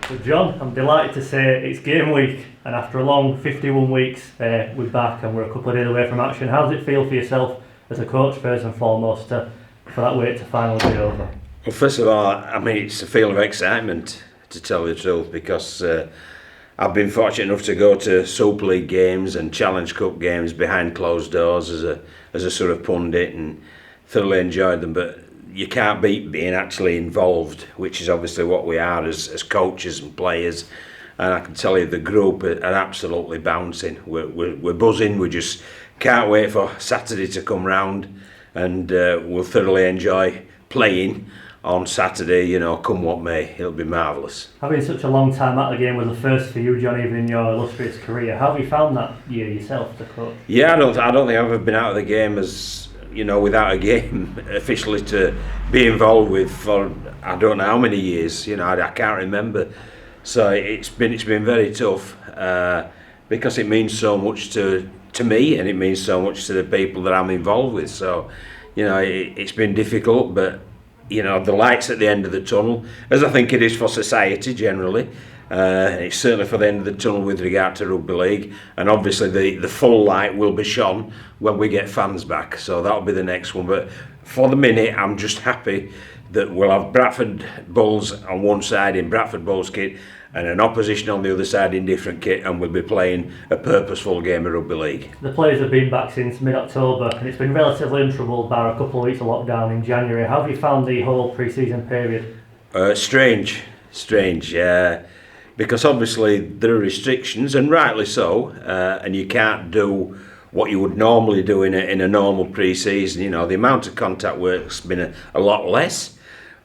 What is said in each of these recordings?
So John, I'm delighted to say it's game week, and after a long 51 weeks, we're back and we're a couple of days away from action. How does it feel for yourself as a coach, first and foremost, for that wait to finally be over? Well, first of all, I mean, it's a feel of excitement, to tell you the truth, because I've been fortunate enough to go to Super League games and Challenge Cup games behind closed doors as a sort of pundit, and thoroughly enjoyed them. But you can't beat being actually involved, which is obviously what we are as coaches and players. And I can tell you the group are absolutely bouncing. We're buzzing. We just can't wait for Saturday to come round, and we'll thoroughly enjoy playing on Saturday, you know, come what may. It'll be marvellous. Having such a long time at the game was the first for you, John, even in your illustrious career. How have you found that year yourself to coach? Yeah, I don't think I've ever been out of the game as, you know, without a game officially to be involved with for I don't know how many years. You know, I can't remember. So it's been very tough because it means so much to me, and it means so much to the people that I'm involved with. So, you know, it's been difficult, but you know, the light's at the end of the tunnel, as I think it is for society generally. It's certainly for the end of the tunnel with regard to rugby league, and obviously the full light will be shone when we get fans back, so that'll be the next one. But for the minute, I'm just happy that we'll have Bradford Bulls on one side in Bradford Bulls kit and an opposition on the other side in different kit, and we'll be playing a purposeful game of rugby league. The players have been back since mid-October, and it's been relatively untroubled bar a couple of weeks of lockdown in January. How have you found the whole pre-season period? Strange, because obviously there are restrictions, and rightly so, and you can't do what you would normally do in a normal pre-season. You know, the amount of contact work's been a lot less.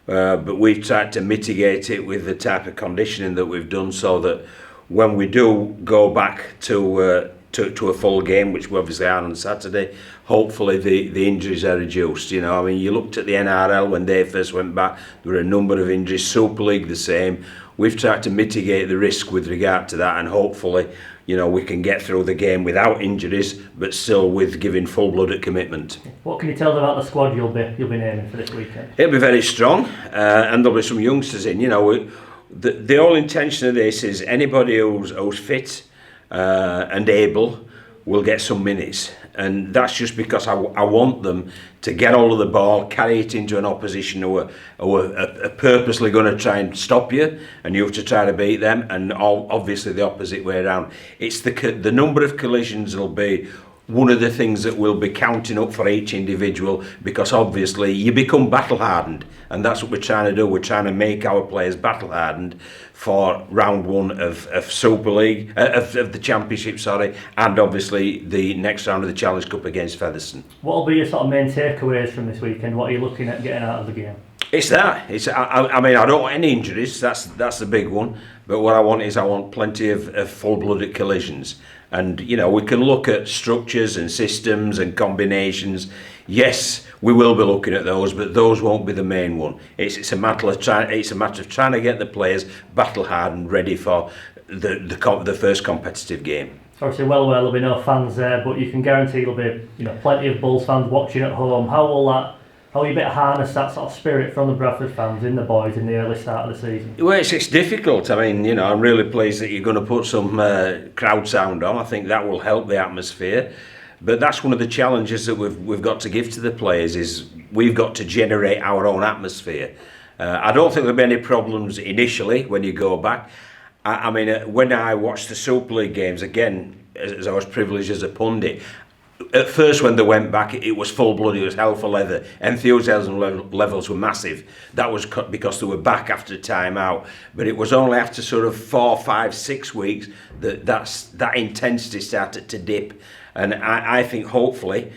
But we've tried to mitigate it with the type of conditioning that we've done, so that when we do go back to a full game, which we obviously are on Saturday, hopefully the injuries are reduced. You know, I mean, you looked at the NRL when they first went back, there were a number of injuries. Super League the same. We've tried to mitigate the risk with regard to that, and hopefully, you know, we can get through the game without injuries, but still with giving full-blooded commitment. What can you tell us about the squad you'll be naming for this weekend? It'll be very strong, and there'll be some youngsters in. You know, the whole intention of this is anybody who's fit and able will get some minutes, and that's just because I want them to get hold of the ball, carry it into an opposition who are purposely going to try and stop you, and you have to try to beat them, and obviously the opposite way around. It's the number of collisions will be one of the things that we'll be counting up for each individual, because obviously you become battle hardened, and that's what we're trying to do. We're trying to make our players battle hardened for round one of Super League, of the Championship, and obviously the next round of the Challenge Cup against Featherstone. What will be your sort of main takeaways from this weekend? What are you looking at getting out of the game? It's that. I mean, I don't want any injuries. That's the big one. But what I want plenty of full-blooded collisions. And you know, we can look at structures and systems and combinations. Yes, we will be looking at those, but those won't be the main one. It's a matter of trying to get the players battle hard and ready for the first competitive game. Obviously, well, there'll be no fans there, but you can guarantee there'll be, you know, plenty of Bulls fans watching at home. How will you harness that sort of spirit from the Bradford fans in the boys in the early start of the season? Well, it's difficult. I mean, you know, I'm really pleased that you're going to put some crowd sound on. I think that will help the atmosphere. But that's one of the challenges that we've got to give to the players, is we've got to generate our own atmosphere. I don't think there'll be any problems initially when you go back. I mean, when I watched the Super League games, again, as I was privileged as a pundit, at first when they went back, it was full-blooded, it was hell for leather. Enthusiasm levels were massive. That was because they were back after time out. But it was only after sort of 4, 5, 6 weeks that intensity started to dip. And I think hopefully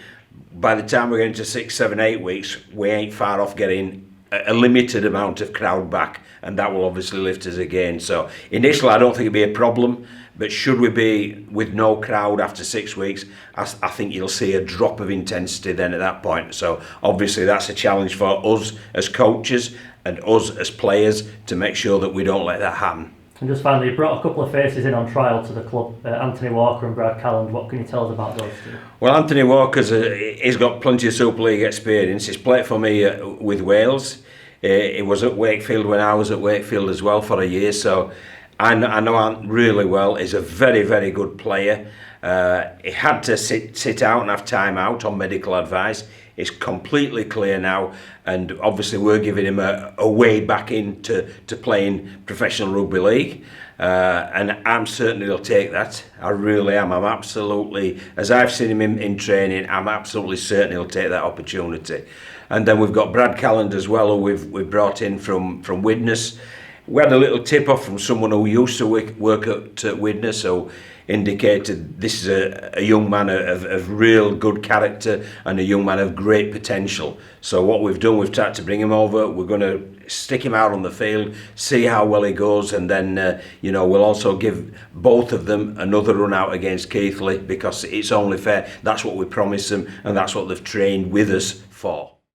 by the time we're into 6, 7, 8 weeks, we ain't far off getting a limited amount of crowd back, and that will obviously lift us again. So initially I don't think it'll be a problem, but should we be with no crowd after 6 weeks, I think you'll see a drop of intensity then at that point. So obviously that's a challenge for us as coaches and us as players to make sure that we don't let that happen. And just finally, you brought a couple of faces in on trial to the club, Anthony Walker and Brad Calland. What can you tell us about those two? Well, Anthony Walker's he's got plenty of Super League experience. He's played for me with Wales. He was at Wakefield when I was at Wakefield as well for a year, so I know Ant really well. He's a very, very good player. He had to sit out and have time out on medical advice. It's completely clear now, and obviously we're giving him a way back into playing professional rugby league. And I'm certainly will take that. I really am. I'm absolutely, as I've seen him in training, I'm absolutely certain he'll take that opportunity. And then we've got Brad Calland as well, who we've brought in from Widnes. We had a little tip off from someone who used to work at Widnes, who indicated this is a young man of real good character and a young man of great potential. So what we've done, we've tried to bring him over. We're going to stick him out on the field, see how well he goes, and then we'll also give both of them another run out against Keighley, because it's only fair. That's what we promised them, and that's what they've trained with us for.